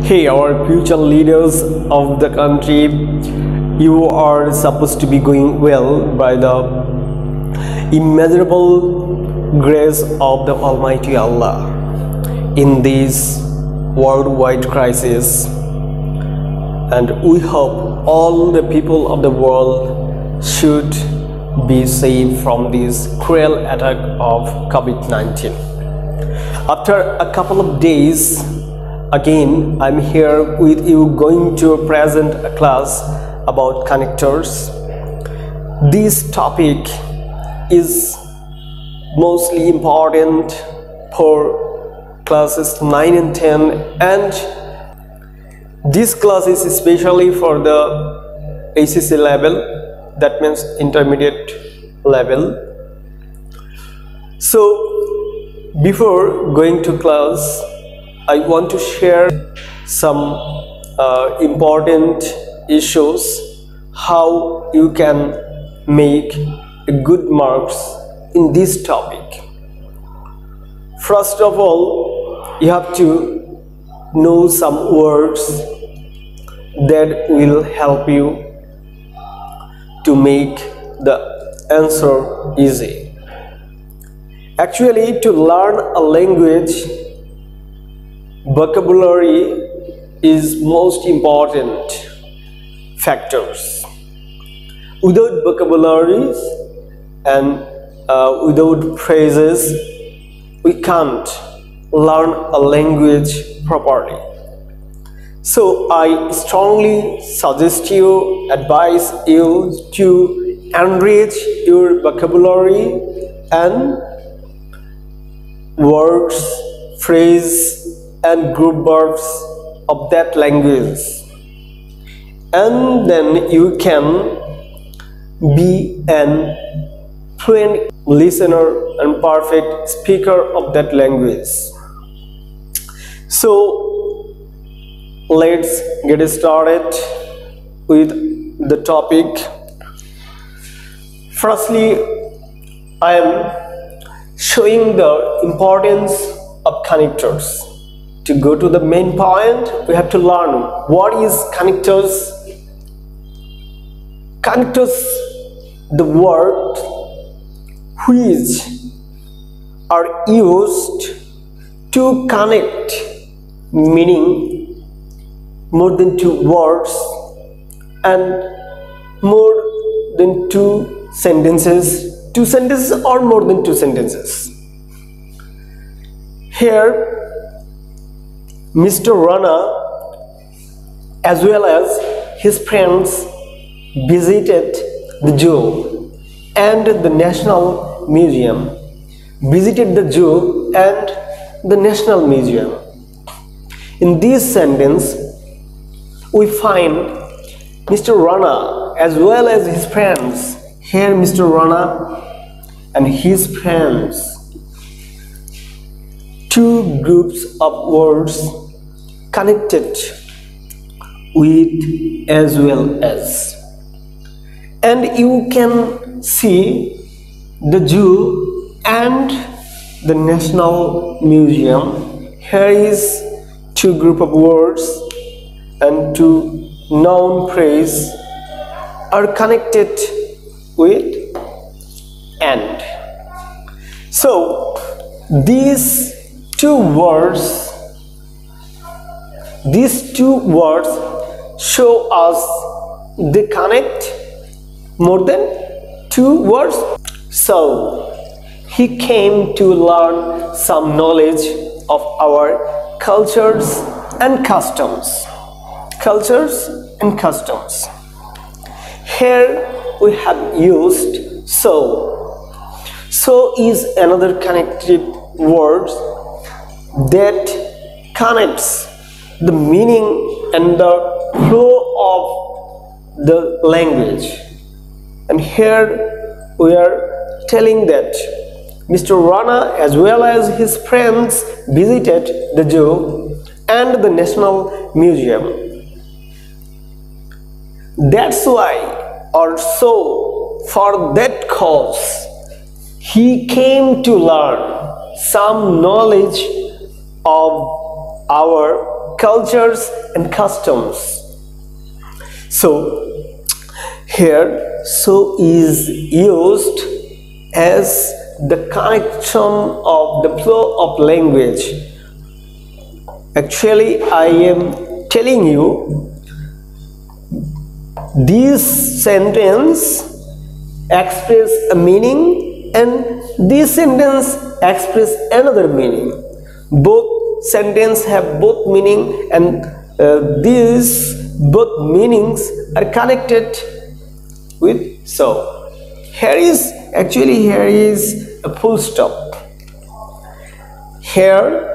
Hey, our future leaders of the country, you are supposed to be going well by the immeasurable grace of the Almighty Allah in this worldwide crisis, and we hope all the people of the world should be saved from this cruel attack of COVID-19. After a couple of days, again I'm here with you, going to present a class about connectors. This topic is mostly important for classes 9 and 10, and this class is especially for the XI-XII level, that means intermediate level. So before going to class, I want to share some important issues, how you can make good marks in this topic. First of all, you have to know some words that will help you to make the answer easy. Actually, to learn a language, vocabulary is most important factors. Without vocabularies and without phrases, we can't learn a language properly. So I strongly suggest you, advise you to enrich your vocabulary and words, phrase and group verbs of that language, and then you can be an fluent listener and perfect speaker of that language. So let's get started with the topic. Firstly, I am showing the importance of connectors. To go to the main point, we have to learn what is connectors. Connectors, the word which are used to connect, meaning more than two words and more than two sentences or more than two sentences. Here Mr. Rana as well as his friends visited the zoo and the National Museum. Visited the zoo and the National Museum. In this sentence, we find Mr. Rana as well as his friends. Here Mr. Rana and his friends. Two groups of words connected with as well as, and you can see the zoo and the National Museum. Here is two group of words and two noun phrase are connected with and. So these two words show us they connect more than two words. So he came to learn some knowledge of our cultures and customs. Here we have used so. So is another connected word that connects the meaning and the flow of the language. And here we are telling that Mr. Rana as well as his friends visited the zoo and the National Museum. That's why, or so, for that cause, he came to learn some knowledge of our cultures and customs. So here so is used as the connection of the flow of language. Actually, I am telling you this sentence express a meaning and this sentence express another meaning. Both sentences have both meaning, and these both meanings are connected with so. Here is a full stop. Here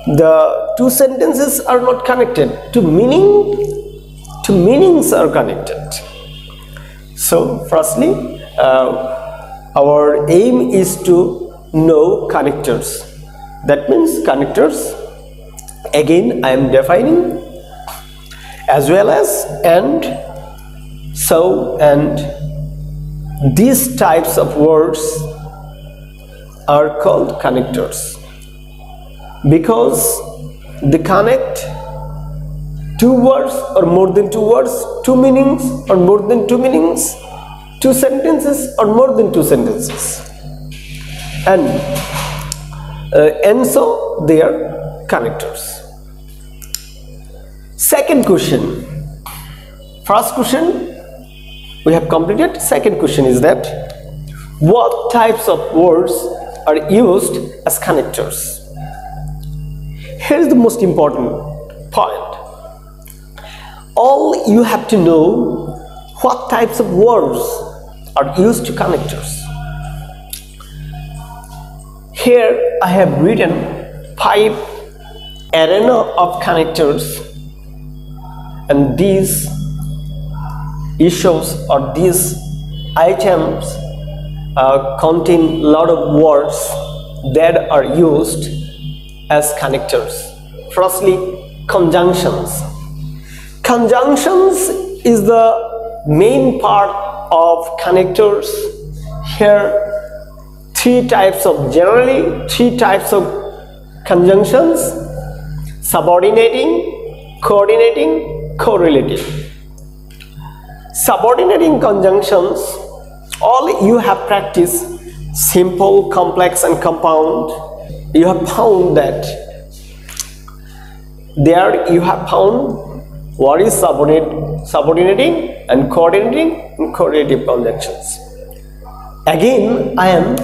the two sentences are not connected to meanings are connected. So firstly, our aim is to know connectors. That means connectors, again I am defining, as well as and, so, and. These types of words are called connectors because they connect two words or more than two words, two meanings or more than two meanings, two sentences or more than two sentences, and so they are connectors. Second question. First question we have completed. Second question is that what types of words are used as connectors? Here is the most important point. All you have to know what types of words are used to connectors. Here I have written 5 arena of connectors, and these issues or these items contain lot of words that are used as connectors. Firstly, conjunctions. Conjunctions is the main part of connectors. Here generally three types of conjunctions: subordinating, coordinating, correlative. Subordinating conjunctions, all you have practiced simple, complex and compound. You have found that there you have found what is subordinating and coordinating and correlative conjunctions. Again, I am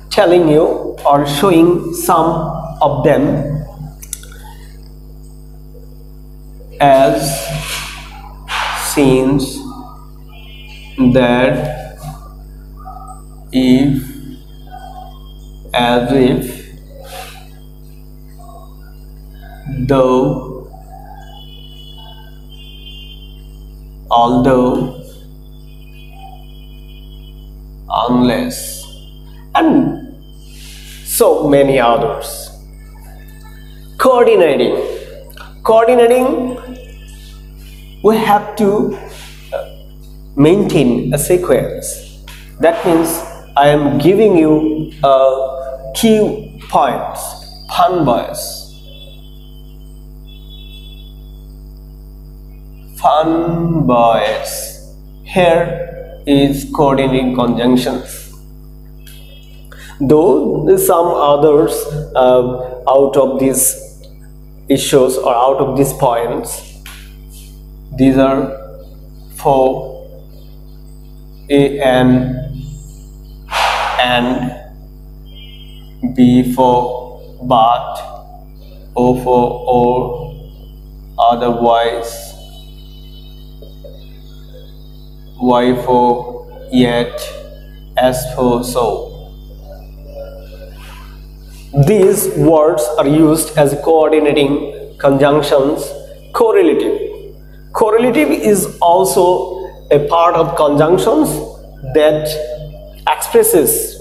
telling you or showing some of them as since, that, if, as if, though, although, unless, and so many others. Coordinating, we have to maintain a sequence. That means I am giving you key points. Fun boys. Here is coordinating conjunctions. Though some others out of these issues or out of these points, these are for and B for but, O for or, otherwise, Y for yet, S for so. These words are used as coordinating conjunctions. Correlative is also a part of conjunctions that expresses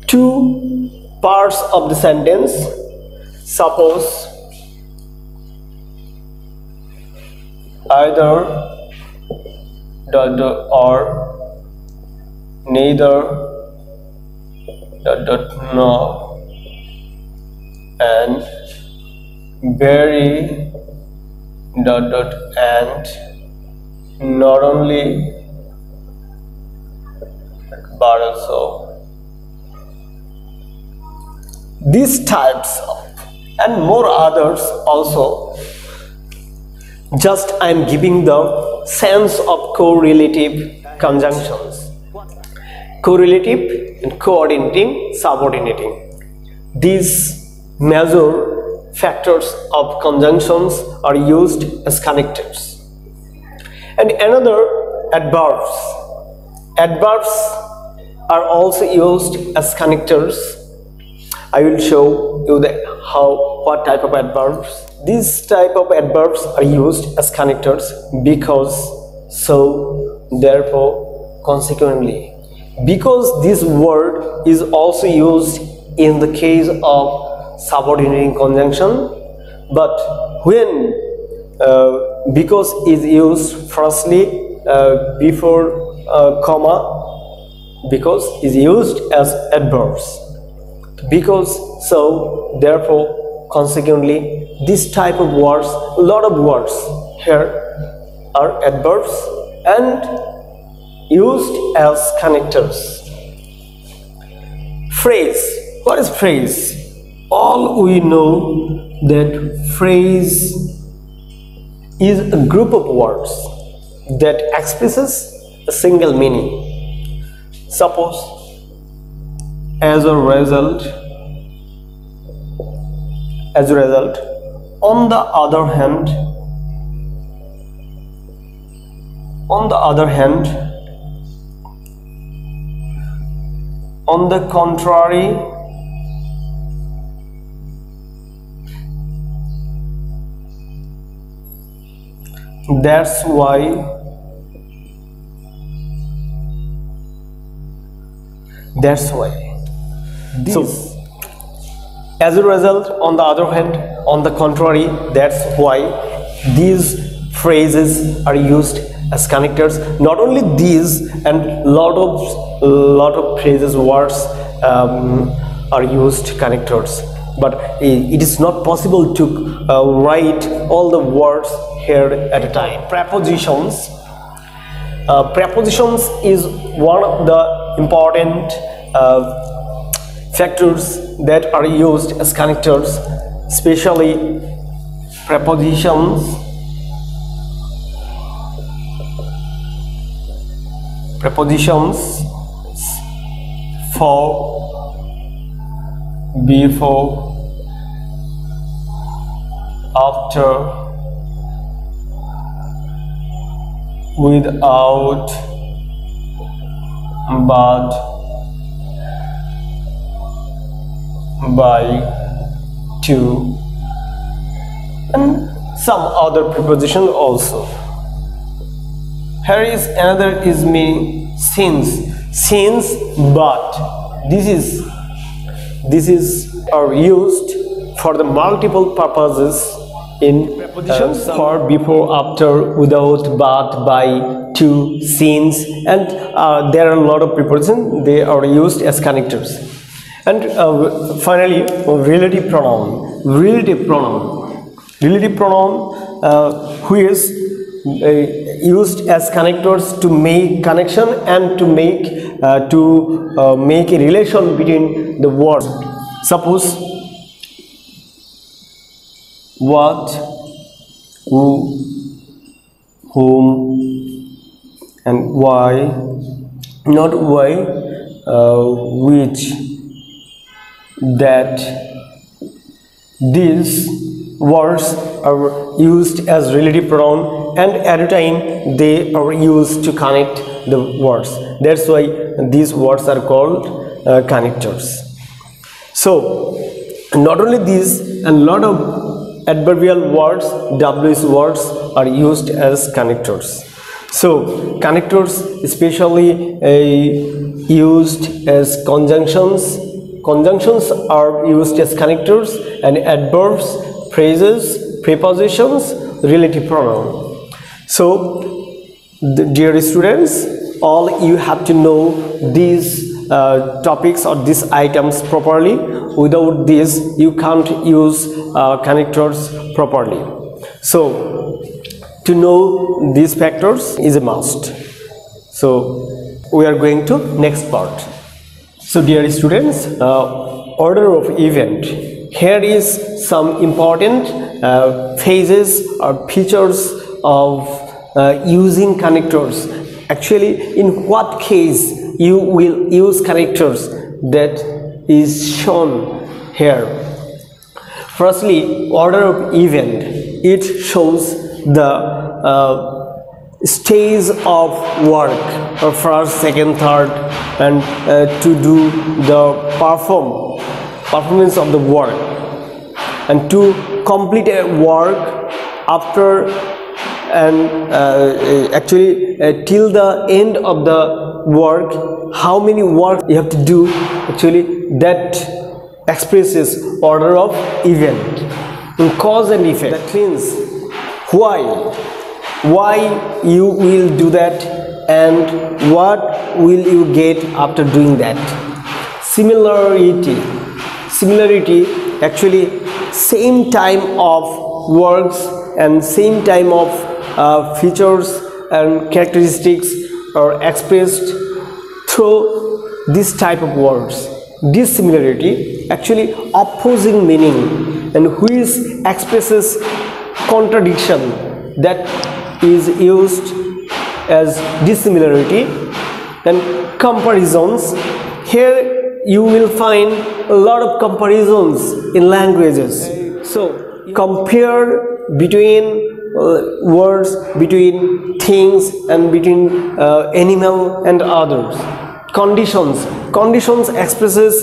two parts of the sentence. Suppose either or neither nor and very dot dot and not only but also. These types of and more others also, just I am giving the sense of correlative conjunctions. Correlative and coordinating, subordinating. These major factors of conjunctions are used as connectors. And another, adverbs. Adverbs are also used as connectors. I will show you what type of adverbs. These type of adverbs are used as connectors because, so, therefore, consequently. Because this word is also used in the case of subordinating conjunction, but when because is used firstly before comma, because is used as adverbs. Because, so, therefore, consequently, this type of words, a lot of words here are adverbs and used as connectors. Phrase. What is phrase? All we know that phrase is a group of words that expresses a single meaning. Suppose, as a result, on the other hand, on the contrary, that's why, So, as a result, on the other hand, on the contrary, that's why these phrases are used as connectors. Not only these, and lot of phrases, words are used connectors, but it is not possible to write all the words here at a time. Prepositions. Prepositions is one of the important factors that are used as connectors, especially prepositions. For, before, after, without, but, by, to, and some other preposition also. Here is another is meaning since, but. This is are used for the multiple purposes in prepositions for, before, after, without, but, by, to, since, and there are a lot of prepositions. They are used as connectors. And finally, relative pronoun. Relative pronoun, who is used as connectors to make connection and to make a relation between the words. Suppose, what, who, whom, and why, not why, which, that. These words are used as relative pronoun, and at a time they are used to connect the words. That's why these words are called connectors. So, not only these, and lot of adverbial words, WS words are used as connectors. So, connectors especially used as conjunctions. Conjunctions are used as connectors, and adverbs, phrases, prepositions, relative pronoun. So, dear students, all you have to know these topics or these items properly. Without this, you can't use connectors properly. So to know these factors is a must. So we are going to next part. So dear students, order of event. Here is some important phases or features of using connectors. Actually, in what case you will use connectors, that is shown here. Firstly, order of event. It shows the stage of work, or first, second, third, and to do the performance of the work, and to complete a work after and actually till the end of the work, how many work you have to do, actually that expresses order of event. In cause and effect, that means why you will do that and what will you get after doing that. Similarity, actually same time of works and same time of features and characteristics are expressed through this type of words. Dissimilarity, actually opposing meaning, and which expresses contradiction, that is used as dissimilarity. And comparisons, here you will find a lot of comparisons in languages. So compare between words, between things, and between animal and others. Conditions expresses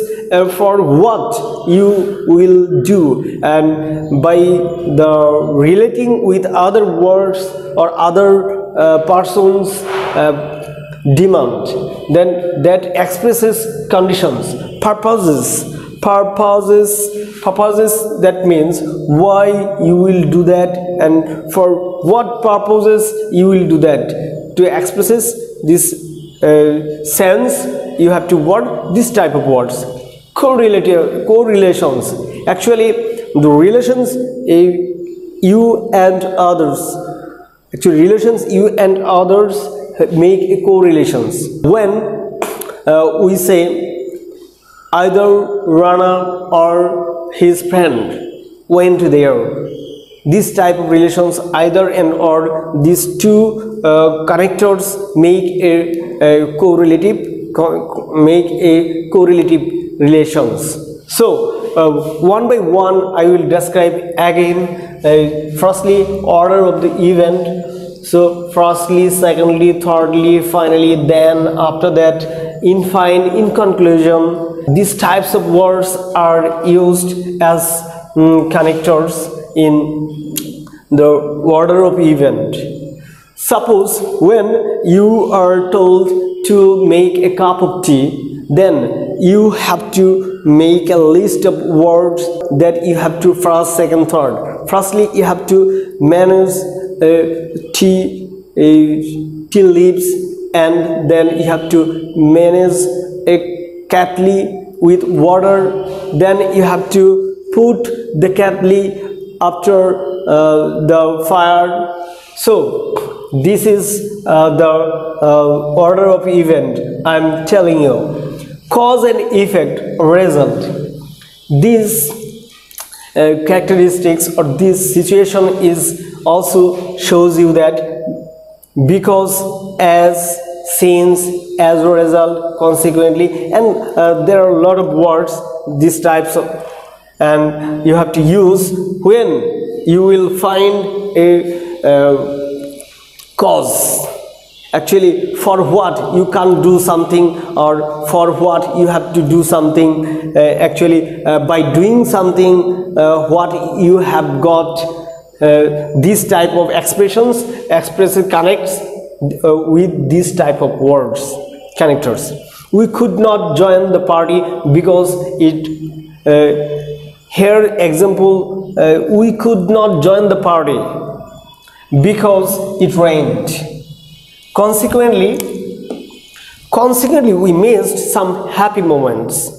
for what you will do, and by the relating with other words or other persons demand, then that expresses conditions. Purposes, that means why you will do that and for what purposes you will do that. To expresses this sense, you have to word this type of words. Correlations, actually the relations you and others, make a correlations. When we say either Rana or his friend went there, this type of relations, either and or, these two connectors make a correlative relations. So one by one I will describe again. Firstly, order of the event. So firstly, secondly, thirdly, finally, then after that, in conclusion, these types of words are used as connectors in the order of event. Suppose when you are told to make a cup of tea, then you have to make a list of words that you have to first, second, third. Firstly, you have to manage tea leaves, and then you have to manage a kettle with water. Then you have to put the kettle after the fire. So this is the order of event I am telling you. Cause and effect, result. These characteristics or this situation is also shows you that because, as, since, as a result, consequently, and there are a lot of words, these types of, and you have to use when you will find a cause. Actually, for what you can't do something, or for what you have to do something, by doing something, what you have got, this type of expressions connects with this type of words, connectors. We could not join the party because here example, we could not join the party because it rained. Consequently, we missed some happy moments.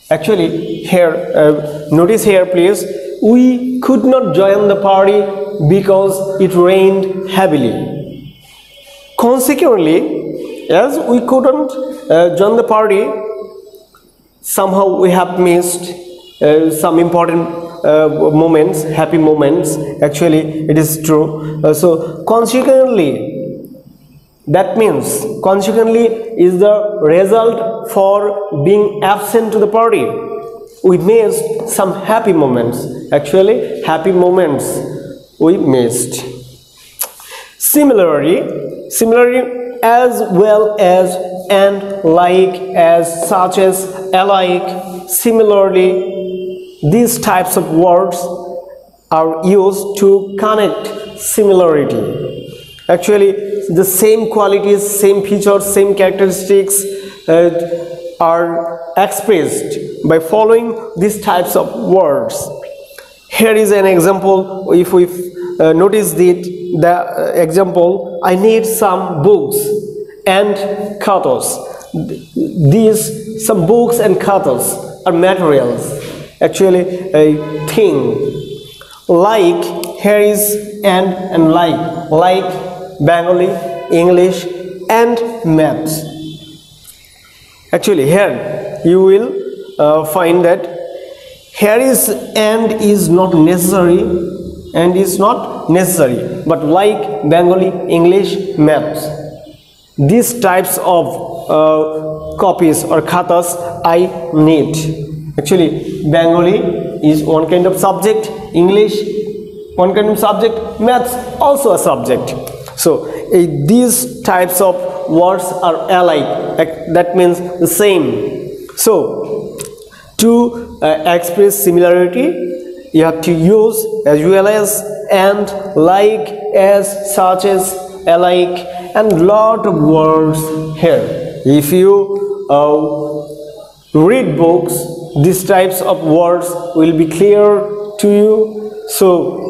Actually, here, notice here please, we could not join the party because it rained heavily. Consequently, as we couldn't join the party, somehow we have missed some important moments, happy moments. Actually, it is true. So consequently, that means consequently is the result for being absent to the party. We missed some happy moments. Actually, happy moments we missed. Similarly, as well as and like, as, such as, alike, similarly, these types of words are used to connect similarity. Actually, the same qualities, same features, same characteristics are expressed by following these types of words. Here is an example. If we notice the example, I need some books and cutters. These some books and cutters are materials, actually a thing. Like, here is and like Bengali, English and maths. Actually, here you will find that here is and is not necessary, but like Bengali, English, maths. These types of copies or khatas I need. Actually, Bengali is one kind of subject, English one kind of subject, maths also a subject. So these types of words are alike, that means the same. So to express similarity, you have to use as well as and, like, as, such as, alike, and lot of words here. If you read books, these types of words will be clear to you. So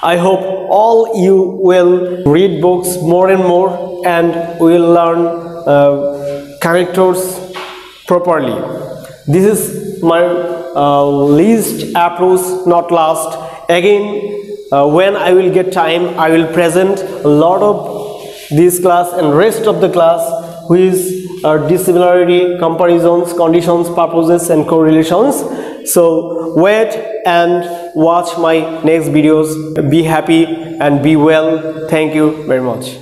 I hope all you will read books more and more and will learn connectors properly. This is my least approach, not last. Again, when I will get time, I will present a lot of this class and rest of the class, which are dissimilarity, comparisons, conditions, purposes and correlations. So wait and watch my next videos. Be happy and be well. Thank you very much.